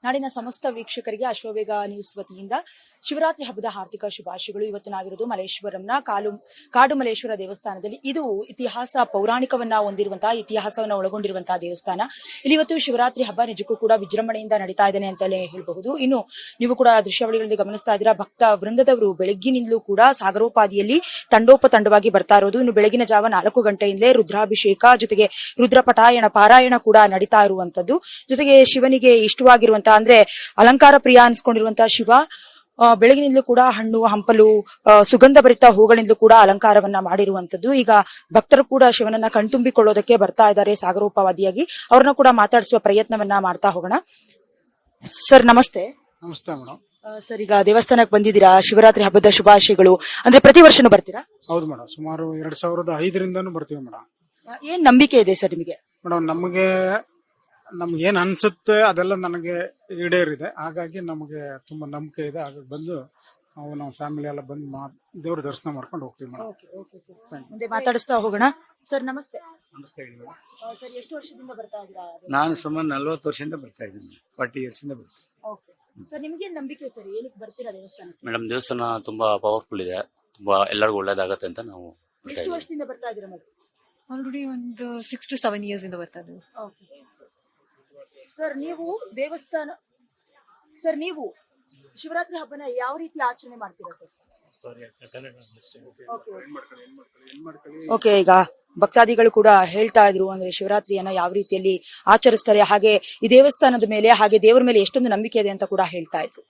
ನಾಡಿನ ಸಮಸ್ತ ವೀಕ್ಷಕರಿಗೆ ಅಶ್ವವೇಗ ನ್ಯೂಸ್ ವತಿಯಿಂದ ಶಿವರಾತ್ರಿ ಹಬ್ಬದ ಹಾರ್ದಿಕ ಶುಭಾಶಯಗಳು. ಇವತ್ತು ನಾವಿರೋದು ಮಲ್ಲೇಶ್ವರಂನ ಕಾಡು ಮಲ್ಲೇಶ್ವರ ದೇವಸ್ಥಾನದಲ್ಲಿ. ಇದು ಇತಿಹಾಸ ಪೌರಾಣಿಕವನ್ನ ಹೊಂದಿರುವಂತಹ, ಇತಿಹಾಸವನ್ನ ಒಳಗೊಂಡಿರುವಂತಹ ದೇವಸ್ಥಾನ. ಇಲ್ಲಿ ಇವತ್ತು ಶಿವರಾತ್ರಿ ಹಬ್ಬ ನಿಜಕ್ಕೂ ಕೂಡ ವಿಜೃಂಭಣೆಯಿಂದ ನಡೀತಾ ಇದ್ದಾನೆ ಅಂತಲೇ ಹೇಳಬಹುದು. ಇನ್ನು ನೀವು ಕೂಡ ದೃಶ್ಯಾವಳಿಗಳಲ್ಲಿ ಗಮನಿಸ್ತಾ ಇದ್ದೀರಾ, ಭಕ್ತ ವೃಂದದವರು ಬೆಳಗ್ಗಿನಿಂದಲೂ ಕೂಡ ಸಾಗರೋಪಾದಿಯಲ್ಲಿ ತಂಡೋಪತಂಡವಾಗಿ ಬರ್ತಾ ಇರೋದು. ಇನ್ನು ಬೆಳಗಿನ ಜಾವ 4 ಗಂಟೆಯಿಂದಲೇ ರುದ್ರಾಭಿಷೇಕ ಜೊತೆಗೆ ರುದ್ರ ಪಾರಾಯಣ ಕೂಡ ನಡೀತಾ ಇರುವಂತದ್ದು. ಜೊತೆಗೆ ಶಿವನಿಗೆ ಇಷ್ಟವಾಗಿರುವಂತಹ ಅಂದ್ರೆ ಅಲಂಕಾರ ಪ್ರಿಯ ಅನ್ಸ್ಕೊಂಡಿರುವಂತಹ ಶಿವ ಬೆಳಗಿನಿಂದಲೂ ಕೂಡ ಹಣ್ಣು ಹಂಪಲು ಸುಗಂಧ ಭರಿತ ಹೂಗಳಿಂದಲೂ ಕೂಡ ಅಲಂಕಾರವನ್ನ ಮಾಡಿರುವಂತದ್ದು. ಈಗ ಭಕ್ತರು ಕೂಡ ಶಿವನನ್ನ ಕಣ್ತುಂಬಿಕೊಳ್ಳೋದಕ್ಕೆ ಬರ್ತಾ ಇದ್ದಾರೆ ಸಾಗರೋಪವಾದಿಯಾಗಿ. ಅವ್ರನ್ನ ಕೂಡ ಮಾತಾಡಿಸುವ ಪ್ರಯತ್ನವನ್ನ ಮಾಡ್ತಾ ಹೋಗೋಣ. ಸರ್ ನಮಸ್ತೆ. ನಮಸ್ತೆ ಮೇಡಮ್. ಸರ್, ಈಗ ದೇವಸ್ಥಾನಕ್ಕೆ ಬಂದಿದ್ದೀರಾ, ಶಿವರಾತ್ರಿ ಹಬ್ಬದ ಶುಭಾಶಯಗಳು. ಅಂದ್ರೆ ಪ್ರತಿ ವರ್ಷನೂ ಬರ್ತೀರಾ? ಹೌದು ಮೇಡಮ್, ಸುಮಾರು 2005ರಿಂದನೂ ಬರ್ತೀವಿ ಮೇಡಮ್. ಏನ್ ನಂಬಿಕೆ ಇದೆ ಸರ್ ನಿಮಗೆ? ಮೇಡಮ್, ನಮ್ಗೆ ಏನ್ ಅನ್ಸುತ್ತೆ ಅದೆಲ್ಲ ನನಗೆ ಈಡೇರಿದೆ. ಹಾಗಾಗಿ ನಮಗೆ ತುಂಬಾ ನಂಬಿಕೆ ಇದೆ. ಹಾಗಾಗಿ ಬಂದು ನಾವು ನಮ್ಮ ಫ್ಯಾಮಿಲಿ ಎಲ್ಲ ಬಂದು ದೇವ್ರ ದರ್ಶನ ಮಾಡ್ಕೊಂಡು ಹೋಗ್ತೀವಿ ಮೇಡಮ್. ಮುಂದೆ ಮಾತಾಡಿಸ್ತಾ ಹೋಗೋಣ. ಸರ್ ನಮಸ್ತೆ. ನಮಸ್ತೆ ಸರ್, ಎಷ್ಟು ವರ್ಷದಿಂದ ಬರ್ತಾ ಇದ್ದೀರಾ? ನಾನು ಸುಮಾರು 40 ವರ್ಷದಿಂದ ಬರ್ತಾ ಇದ್ದೀನಿ. 40 ಇಯರ್ಸ್ ಇಂದ ಬರ್ತೀನಿ. ಸರ್, ನಿಮ್ಗೆ ನಂಬಿಕೆ ಸರ್, ಏನಕ್ಕೆ ಬರ್ತೀರಾ ದೇವಸ್ಥಾನಕ್ಕೆ? ಮೇಡಮ್, ದೇವಸ್ಥಾನ ತುಂಬಾ ಪವರ್ಫುಲ್ ಇದೆ, ತುಂಬಾ ಎಲ್ಲರಿಗೂ ಒಳ್ಳೇದಾಗತ್ತೆ ಅಂತ ನಾವು ಎಷ್ಟು ವರ್ಷದಿಂದ ಬರ್ತಾ ಇದ್ದೀರಾ ಮೇಡಮ್? ಆಲ್ರೆಡಿ ಒಂದು 6 to 7 years ಇಂದ ಬರ್ತಾ ಇದ್ದೀವಿ. ಸರ್, ನೀವು ಶಿವರಾತ್ರಿ ಹಬ್ಬನ ಯಾವ ರೀತಿ ಆಚರಣೆ ಮಾಡ್ತೀರಾ ಸರ್? ಓಕೆ, ಈಗ ಭಕ್ತಾದಿಗಳು ಕೂಡ ಹೇಳ್ತಾ ಇದ್ರು, ಅಂದ್ರೆ ಶಿವರಾತ್ರಿಯನ್ನ ಯಾವ ರೀತಿಯಲ್ಲಿ ಆಚರಿಸ್ತಾರೆ, ಹಾಗೆ ಈ ದೇವಸ್ಥಾನದ ಮೇಲೆ ಹಾಗೆ ದೇವರ ಮೇಲೆ ಎಷ್ಟೊಂದು ನಂಬಿಕೆ ಇದೆ ಅಂತ ಕೂಡ ಹೇಳ್ತಾ ಇದ್ರು.